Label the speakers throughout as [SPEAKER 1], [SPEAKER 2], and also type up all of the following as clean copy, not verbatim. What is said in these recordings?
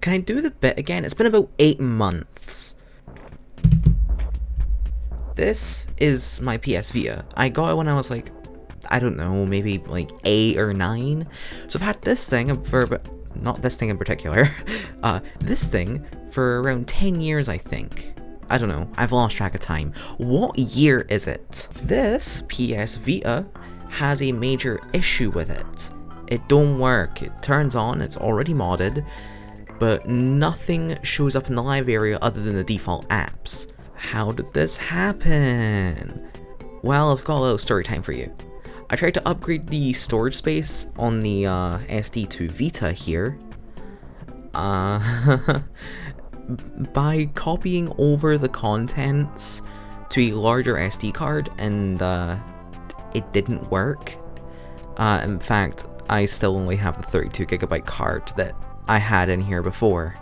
[SPEAKER 1] Can I do the bit again? It's been about 8 months. This is my PS Vita. I got it when I was like, I don't know, maybe like 8 or 9. So I've had this thing for, not this thing in particular, this thing for around 10 years, I think. I don't know, I've lost track of time. What year is it? This PS Vita has a major issue with it. It don't work. It turns on, it's already modded, but nothing shows up in the live area other than the default apps. How did this happen? Well, I've got a little story time for you. I tried to upgrade the storage space on the SD to Vita here by copying over the contents to a larger SD card, and it didn't work. In fact, I still only have the 32GB card that I had in here before,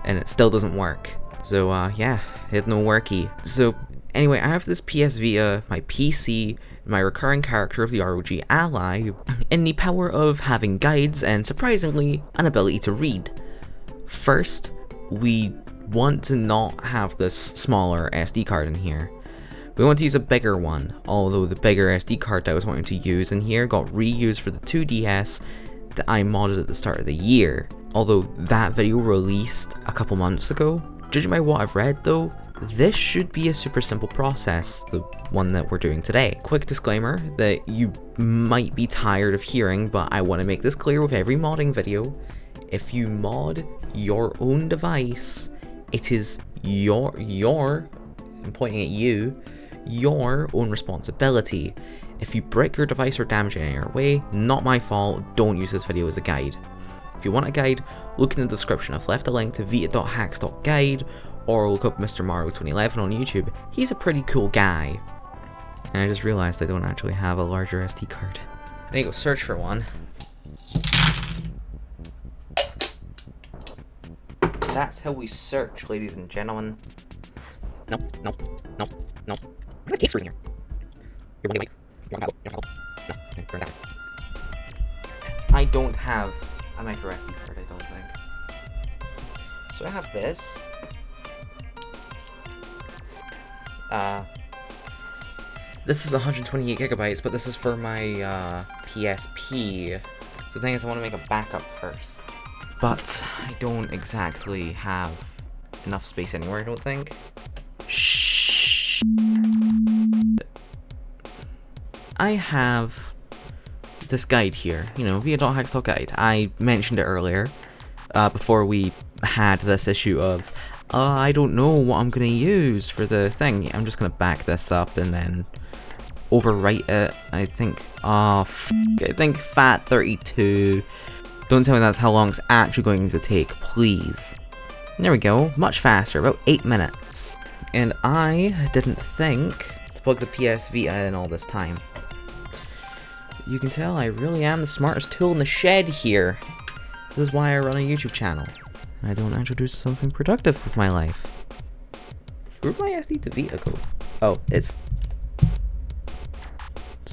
[SPEAKER 1] and it still doesn't work. So yeah, it no worky. So anyway, I have this PS Vita, my PC, my recurring character of the ROG Ally, and the power of having guides and, surprisingly, an ability to read. First, we want to not have this smaller SD card in here. We want to use a bigger one, although the bigger SD card I was wanting to use in here got reused for the 2DS that I modded at the start of the year. Although that video released a couple months ago. Judging by what I've read though, this should be a super simple process, the one that we're doing today. Quick disclaimer that you might be tired of hearing, but I want to make this clear with every modding video. If you mod your own device, it is your, I'm pointing at you, your own responsibility. If you break your device or damage it in your way, not my fault, don't use this video as a guide. If you want a guide, look in the description. I've left a link to vita.hacks.guide, or look up Mr. Mario 2011 on YouTube. He's a pretty cool guy. And I just realized I don't actually have a larger SD card. I need to go search for one. That's how we search, ladies and gentlemen. No. What a case in here. Wait. No, burn that. I don't have a micro SD card, I don't think. So I have this. This is 128GB, but this is for my PSP. So the thing is, I want to make a backup first. But I don't exactly have enough space anywhere, I don't think. Shh. I have this guide here, you know, via.hacks.guide. I mentioned it earlier, before we had this issue of, I don't know what I'm going to use for the thing. I'm just going to back this up and then overwrite it. I think, I think FAT32. Don't tell me that's how long it's actually going to take, please. There we go, much faster, about 8 minutes. And I didn't think to plug the PS Vita in all this time. You can tell I really am the smartest tool in the shed here. This is why I run a YouTube channel. I don't actually do something productive with my life. Where'd my SD to Vita go? Oh, it's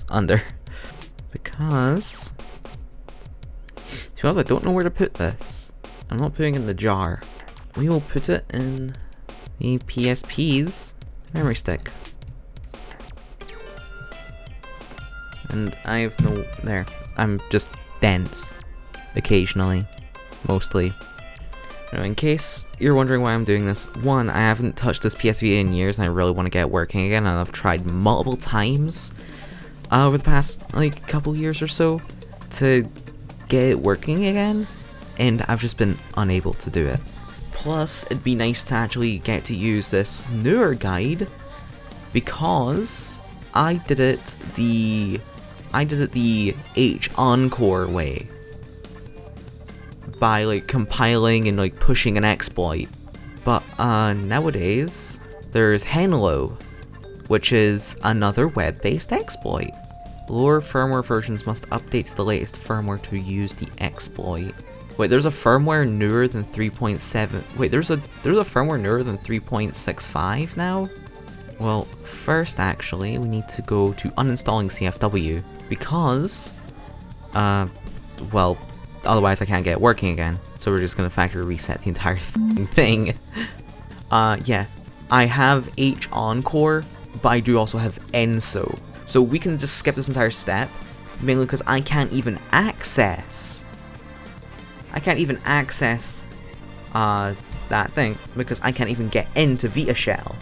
[SPEAKER 1] under. Because, to be honest, I don't know where to put this. I'm not putting it in the jar. We will put it in the PSP's memory stick. And I have no, there, I'm just dense, occasionally, mostly. Now, in case you're wondering why I'm doing this, one, I haven't touched this PSVita in years and I really want to get it working again, and I've tried multiple times over the past, like, couple years or so to get it working again, and I've just been unable to do it. Plus, it'd be nice to actually get to use this newer guide, because I did it the H-Encore way, by like compiling and like pushing an exploit. But nowadays there's Henlo, which is another web-based exploit. Lower firmware versions must update to the latest firmware to use the exploit. Wait, there's a firmware newer than 3.7. Wait, there's a firmware newer than 3.65 now? Well, first actually, we need to go to uninstalling CFW, because well, otherwise I can't get it working again. So we're just gonna factory reset the entire thing. Yeah, I have H Encore, but I do also have ENSO. So we can just skip this entire step, mainly because I can't even access that thing, because I can't even get into Vita Shell.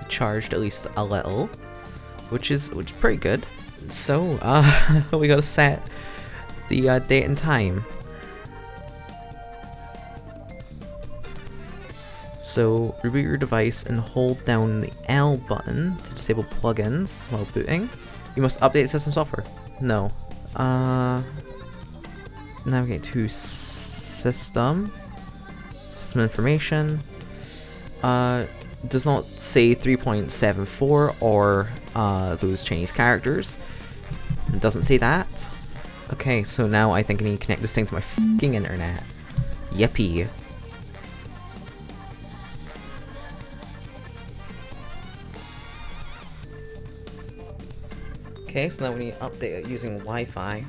[SPEAKER 1] Charged at least a little, which is pretty good. So we gotta set the date and time. So reboot your device and hold down the L button to disable plugins while booting. You must update system software. No. Navigate to system information. Does not say 3.74 or those Chinese characters. It doesn't say that. Okay, so now I think I need to connect this thing to my fucking internet. Yippee. Okay, so now we need to update it using Wi-Fi.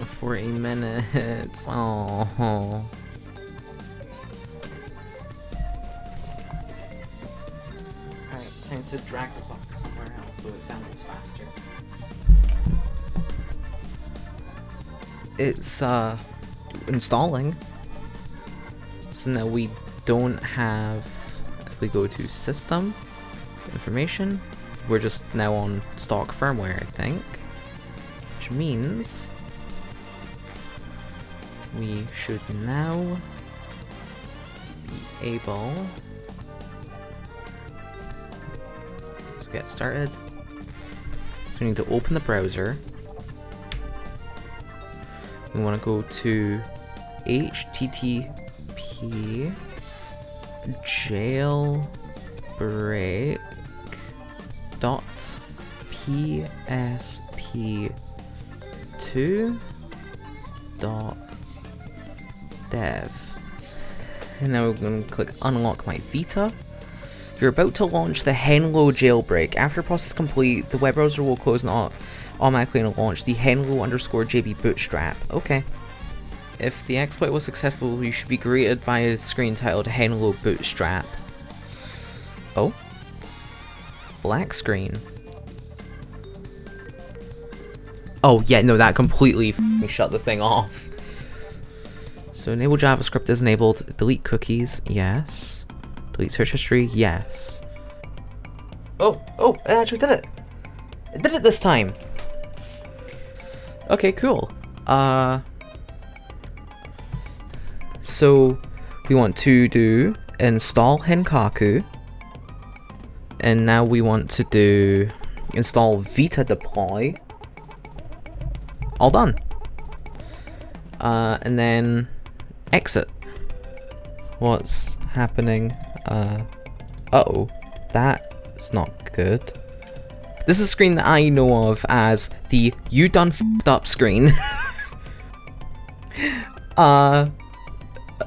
[SPEAKER 1] For 8 minutes. Oh. Alright, time to drag this off to somewhere else so it downloads faster. It's installing. So now we don't have, if we go to system information, we're just now on stock firmware, I think, which means we should now be able to get started. So we need to open the browser. We want to go to http jailbreak.psp2.dev. And now we're going to click unlock my Vita. You're about to launch the Henlo jailbreak. After process complete, the web browser will close and automatically launch the Henlo_JB bootstrap. Okay. If the exploit was successful, you should be greeted by a screen titled Henlo bootstrap. Oh. Black screen. Oh yeah, no, that completely shut the thing off. So enable JavaScript is enabled. Delete cookies, yes. Delete search history, yes. Oh, it actually did it. It did it this time. Okay, cool. So we want to do install Henkaku, and now we want to do install Vita deploy. All done. And then exit. What's happening? Uh-oh, that's not good. This is a screen that I know of as the "you done f***ed up" screen.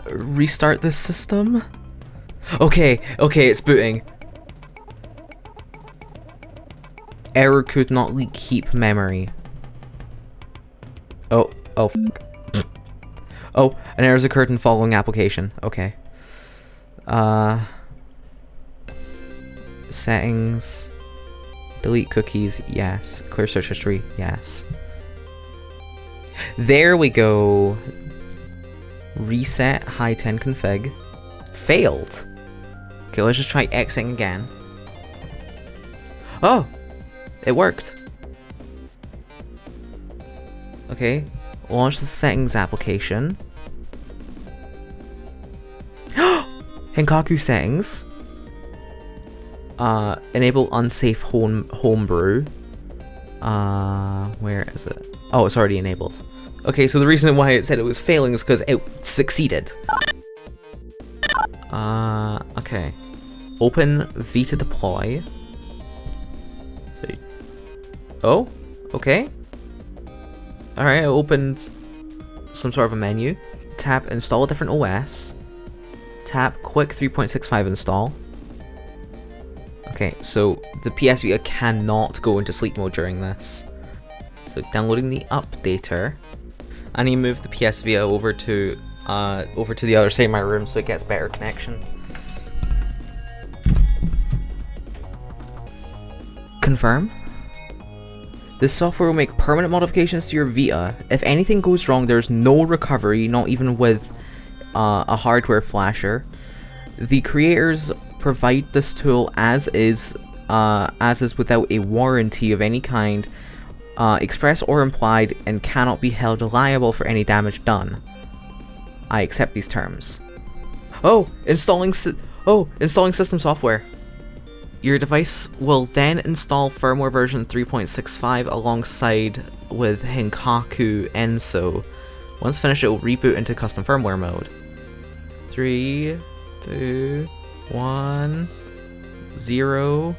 [SPEAKER 1] Restart this system? Okay, it's booting. Error could not leak heap memory. Oh, f***. Oh, an error has occurred in following application. Okay. Settings. Delete cookies, yes. Clear search history, yes. There we go. Reset high 10 config. Failed. Okay, let's just try exiting again. Oh! It worked. Okay. Launch the settings application. Henkaku settings. Enable unsafe homebrew. Where is it? Oh, it's already enabled. Okay, so the reason why it said it was failing is because it succeeded. Okay. Open Vita deploy. So, oh, okay. Alright, I opened some sort of a menu. Tap install a different OS. Tap quick 3.65 install. Okay, so the PS Vita cannot go into sleep mode during this. So downloading the updater. I need to move the PS Vita over to the other side of my room so it gets better connection. Confirm. This software will make permanent modifications to your Vita. If anything goes wrong, there's no recovery, not even with a hardware flasher. The creators provide this tool as is without a warranty of any kind, express or implied, and cannot be held liable for any damage done. I accept these terms. Oh, installing system software. Your device will then install firmware version 3.65 alongside with Hinkaku Enso. Once finished, it will reboot into custom firmware mode. 3, 2, 1, 0.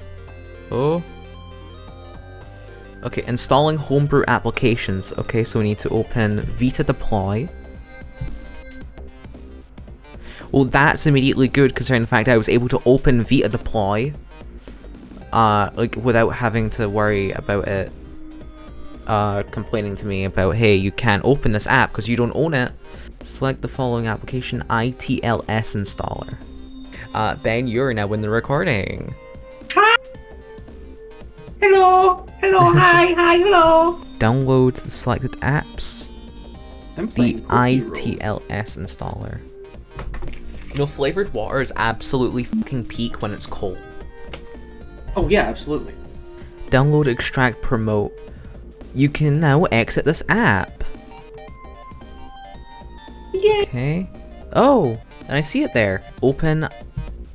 [SPEAKER 1] Oh. Okay, installing homebrew applications. Okay, so we need to open Vita Deploy. Well, that's immediately good considering the fact that I was able to open Vita Deploy. Like, without having to worry about it complaining to me about, hey, you can't open this app because you don't own it. Select the following application, ITLS installer. Ben, you're now in the recording.
[SPEAKER 2] Hi! Hello! Hello, hi, hello!
[SPEAKER 1] Download the selected apps. The ITLS installer. You know, flavored water is absolutely fucking peak when it's cold.
[SPEAKER 2] Oh yeah, absolutely.
[SPEAKER 1] Download, extract, promote. You can now exit this app.
[SPEAKER 2] Yeah.
[SPEAKER 1] Okay. Oh, and I see it there. Open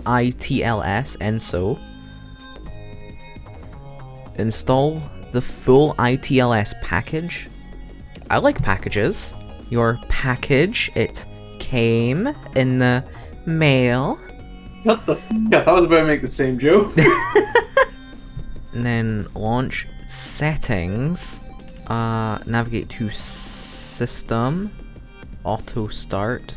[SPEAKER 1] ITLS Enso. Install the full ITLS package. I like packages. Your package, it came in the mail.
[SPEAKER 2] What the? Yeah, I was about to make the same joke.
[SPEAKER 1] And then launch settings. Navigate to system. Auto start.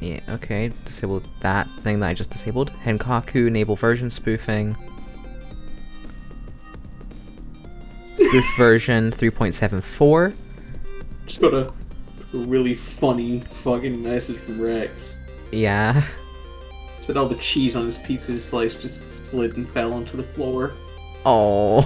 [SPEAKER 1] Yeah, okay. Disable that thing that I just disabled. Henkaku, enable version spoofing. Spoof version 3.74.
[SPEAKER 2] Just got a really funny fucking message from Rex.
[SPEAKER 1] Yeah.
[SPEAKER 2] Said all the cheese on his pizza slice just slid and fell onto the floor.
[SPEAKER 1] Oh.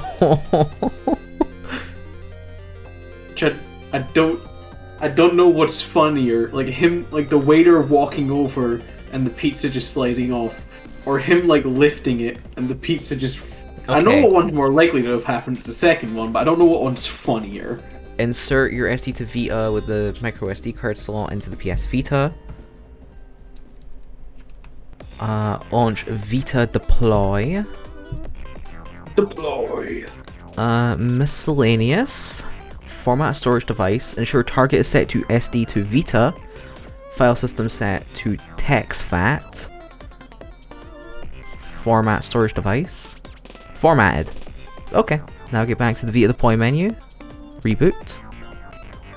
[SPEAKER 2] Which I don't know what's funnier, like him, like the waiter walking over and the pizza just sliding off, or him like lifting it and the pizza just. Okay. I know what one's more likely to have happened. It's the second one, but I don't know what one's funnier.
[SPEAKER 1] Insert your SD to Vita with the micro SD card slot into the PS Vita. Launch Vita Deploy.
[SPEAKER 2] Deploy.
[SPEAKER 1] Miscellaneous. Format storage device. Ensure target is set to SD to Vita. File system set to TextFAT. Format storage device. Formatted. Okay. Now get back to the Vita Deploy menu. Reboot.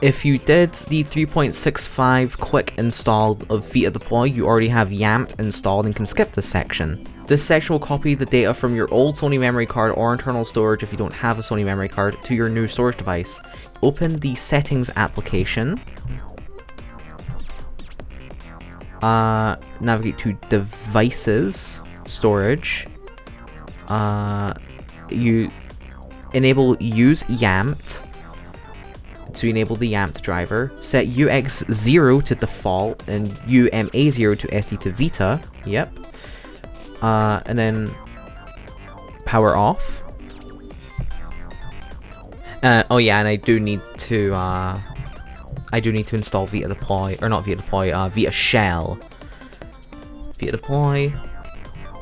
[SPEAKER 1] If you did the 3.65 quick install of Vita Deploy, you already have YAMT installed and can skip this section. This section will copy the data from your old Sony memory card or internal storage if you don't have a Sony memory card to your new storage device. Open the settings application. Navigate to devices, storage. You enable use YAMT. To enable the YAMT driver, set UX0 to default and UMA0 to SD to Vita. Yep. And then power off. Oh yeah, and I do need to install Vita Deploy, or not Vita Deploy, Vita Shell. Vita Deploy.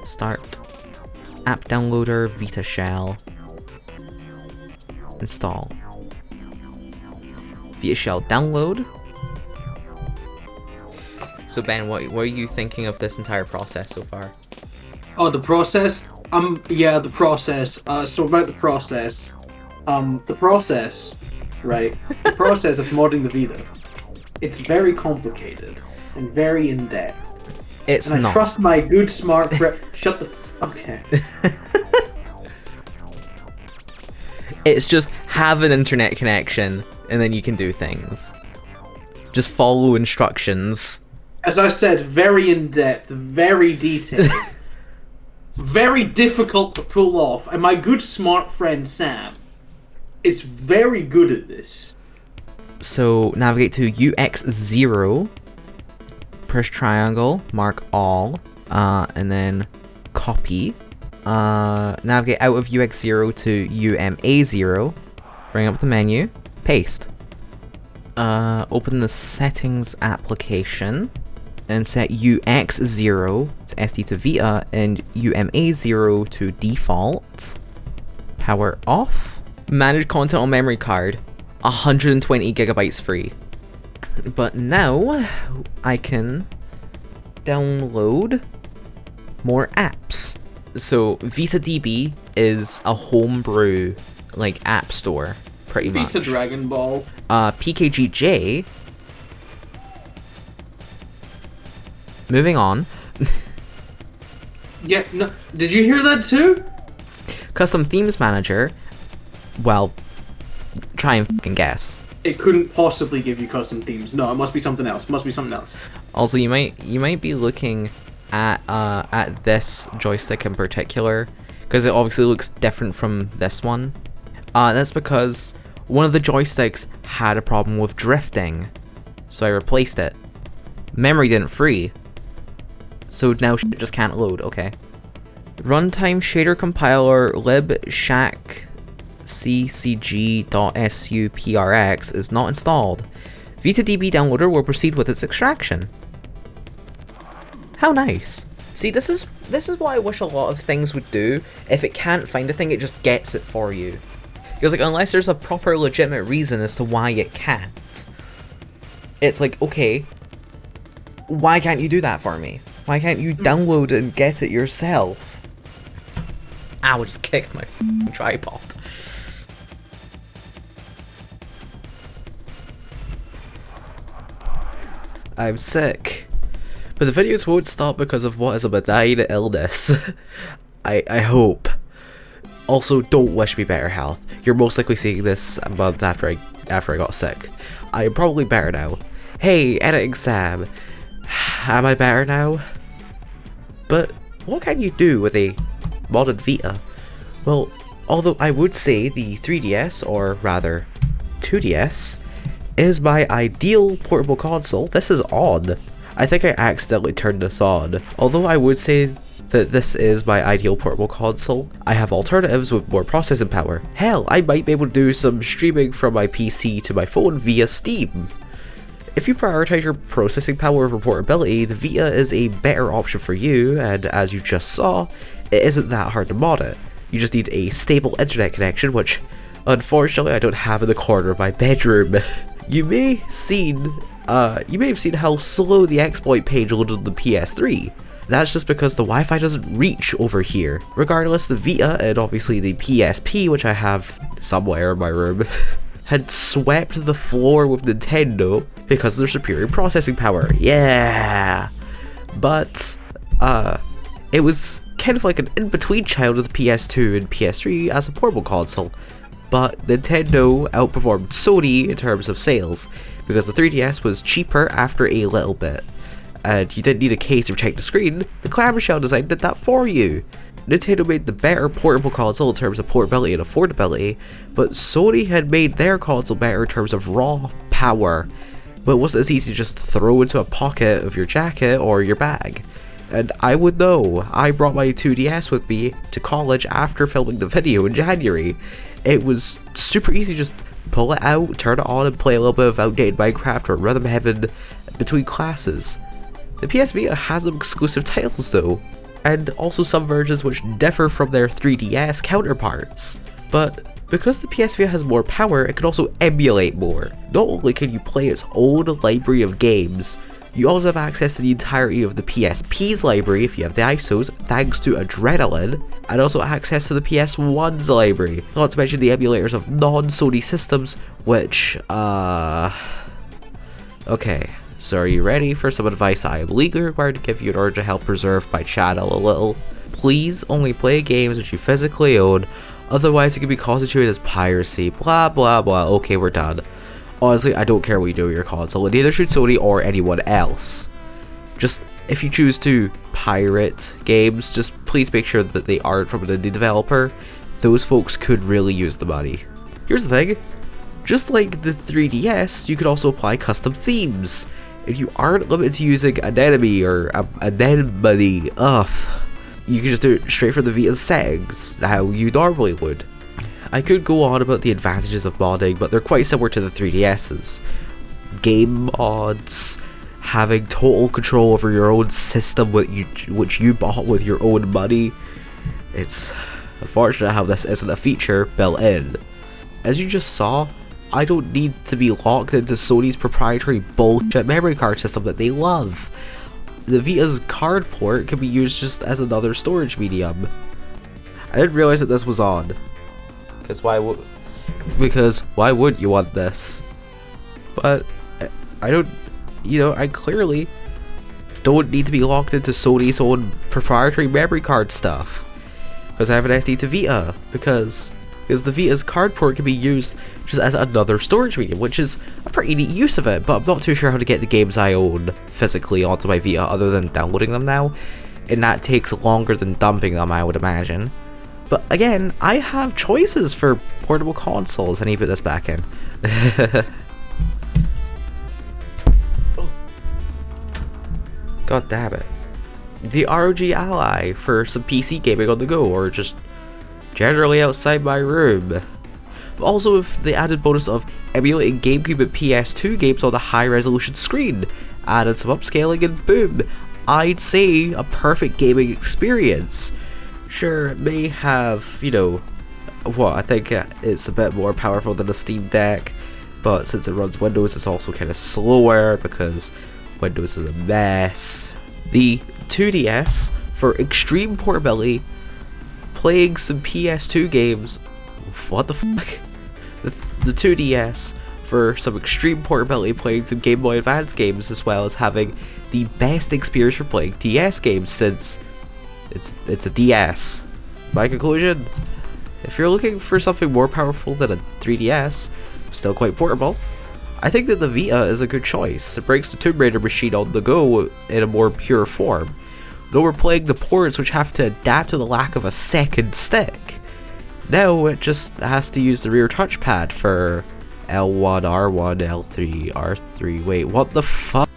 [SPEAKER 1] Start. App downloader, Vita Shell. Install. Vita Shell download. So Ben, what are you thinking of this entire process so far?
[SPEAKER 2] Oh, the process? Yeah, the process. So about the process. The process, right? The process of modding the Vita, it's very complicated and very in-depth.
[SPEAKER 1] It's
[SPEAKER 2] and I
[SPEAKER 1] not.
[SPEAKER 2] trust my good smart friend. Shut the. Okay.
[SPEAKER 1] It's just have an internet connection, and then you can do things. Just follow instructions.
[SPEAKER 2] As I said, very in-depth, very detailed. Very difficult to pull off, and my good smart friend Sam is very good at this.
[SPEAKER 1] So navigate to UX0, press triangle, mark all, and then copy. Navigate out of UX0 to UMA0, bring up the menu, paste. Open the settings application and set UX0 to SD to Vita and UMA0 to default. Power off. Manage content on memory card, 120 gigabytes free. But now I can download more apps. So VitaDB is a homebrew like app store, pretty much.
[SPEAKER 2] Vita Dragon Ball.
[SPEAKER 1] PKGJ. Moving on.
[SPEAKER 2] Yeah, no. Did you hear that too?
[SPEAKER 1] Custom Themes Manager. Well, try and fucking guess.
[SPEAKER 2] It couldn't possibly give you custom themes. No, it must be something else. Must be something else.
[SPEAKER 1] Also, you might be looking at this joystick in particular, because it obviously looks different from this one. That's because one of the joysticks had a problem with drifting, so I replaced it. Memory didn't free, so now shit just can't load. Okay. Runtime shader compiler libshack ccg.suprx is not installed. VitaDB downloader will proceed with its extraction. How nice. See, this is what I wish a lot of things would do. If it can't find a thing, it just gets it for you. Because like, unless there's a proper legitimate reason as to why it can't, it's like, okay, why can't you do that for me? Why can't you download and get it yourself? Ow, I just kicked my f***ing tripod. I'm sick. But the videos won't stop because of what is a benign illness. I hope. Also, don't wish me better health. You're most likely seeing this a month after I got sick. I am probably better now. Hey, editing Sam. Am I better now? But what can you do with a modded Vita? Well, although I would say the 3DS, or rather 2DS, is my ideal portable console, this is odd. I think I accidentally turned this on. Although I would say that this is my ideal portable console, I have alternatives with more processing power. Hell, I might be able to do some streaming from my PC to my phone via Steam. If you prioritize your processing power over portability, the Vita is a better option for you, and as you just saw, it isn't that hard to mod it. You just need a stable internet connection, which unfortunately I don't have in the corner of my bedroom. You may have seen how slow the exploit page loaded on the PS3. That's just because the Wi-Fi doesn't reach over here. Regardless, the Vita, and obviously the PSP, which I have somewhere in my room, had swept the floor with Nintendo because of their superior processing power. Yeah! But, it was kind of like an in-between child of the PS2 and PS3 as a portable console. But Nintendo outperformed Sony in terms of sales, because the 3DS was cheaper after a little bit. And you didn't need a case to protect the screen, the clamshell design did that for you. Nintendo made the better portable console in terms of portability and affordability, but Sony had made their console better in terms of raw power. But it wasn't as easy to just throw into a pocket of your jacket or your bag. And I would know, I brought my 2DS with me to college after filming the video in January. It was super easy to just pull it out, turn it on, and play a little bit of outdated Minecraft or Rhythm Heaven between classes. The PS Vita has some exclusive titles though, and also some versions which differ from their 3DS counterparts. But because the PS Vita has more power, it can also emulate more. Not only can you play its own library of games, You also have access to the entirety of the PSP's library if you have the ISOs, thanks to Adrenaline, and also access to the PS1's library. Not to mention the emulators of non-Sony systems, which, okay, so are you ready for some advice I am legally required to give you in order to help preserve my channel a little? Please only play games which you physically own, otherwise it can be constituted as piracy, blah blah blah. Okay, we're done. Honestly, I don't care what you do with your console, and neither should Sony or anyone else. Just, if you choose to pirate games, just please make sure that they aren't from an indie developer. Those folks could really use the money. Here's the thing, just like the 3DS, you could also apply custom themes. If you aren't limited to using an enemy or an anemone, you can just do it straight from the Vita's settings, how you normally would. I could go on about the advantages of modding, but they're quite similar to the 3DS's. Game mods, having total control over your own system which you bought with your own money. It's unfortunate how this isn't a feature built in. As you just saw, I don't need to be locked into Sony's proprietary bullshit memory card system that they love. The Vita's card port can be used just as another storage medium. I didn't realize that this was on. Because why would you want this? But I don't, I clearly don't need to be locked into Sony's own proprietary memory card stuff. Because I have an SD to Vita. Because the Vita's card port can be used just as another storage medium, which is a pretty neat use of it, but I'm not too sure how to get the games I own physically onto my Vita other than downloading them now, and that takes longer than dumping them, I would imagine. But again, I have choices for portable consoles. I need to put this back in. God damn it. The ROG Ally for some PC gaming on the go, or just generally outside my room. But also with the added bonus of emulating GameCube and PS2 games on a high resolution screen. Added some upscaling and boom, I'd say a perfect gaming experience. Sure, it may have, I think it's a bit more powerful than a Steam Deck, but since it runs Windows, it's also kind of slower because Windows is a mess. The 2DS, for extreme portability, playing some PS2 games, what the fuck? The 2DS, for some extreme portability, playing some Game Boy Advance games, as well as having the best experience for playing DS games since it's a DS. My conclusion, if you're looking for something more powerful than a 3DS, still quite portable, I think that the Vita is a good choice. It brings the Tomb Raider machine on the go in a more pure form. No more playing the ports which have to adapt to the lack of a second stick. Now it just has to use the rear touchpad for L1, R1, L3, R3, wait, what the fuck?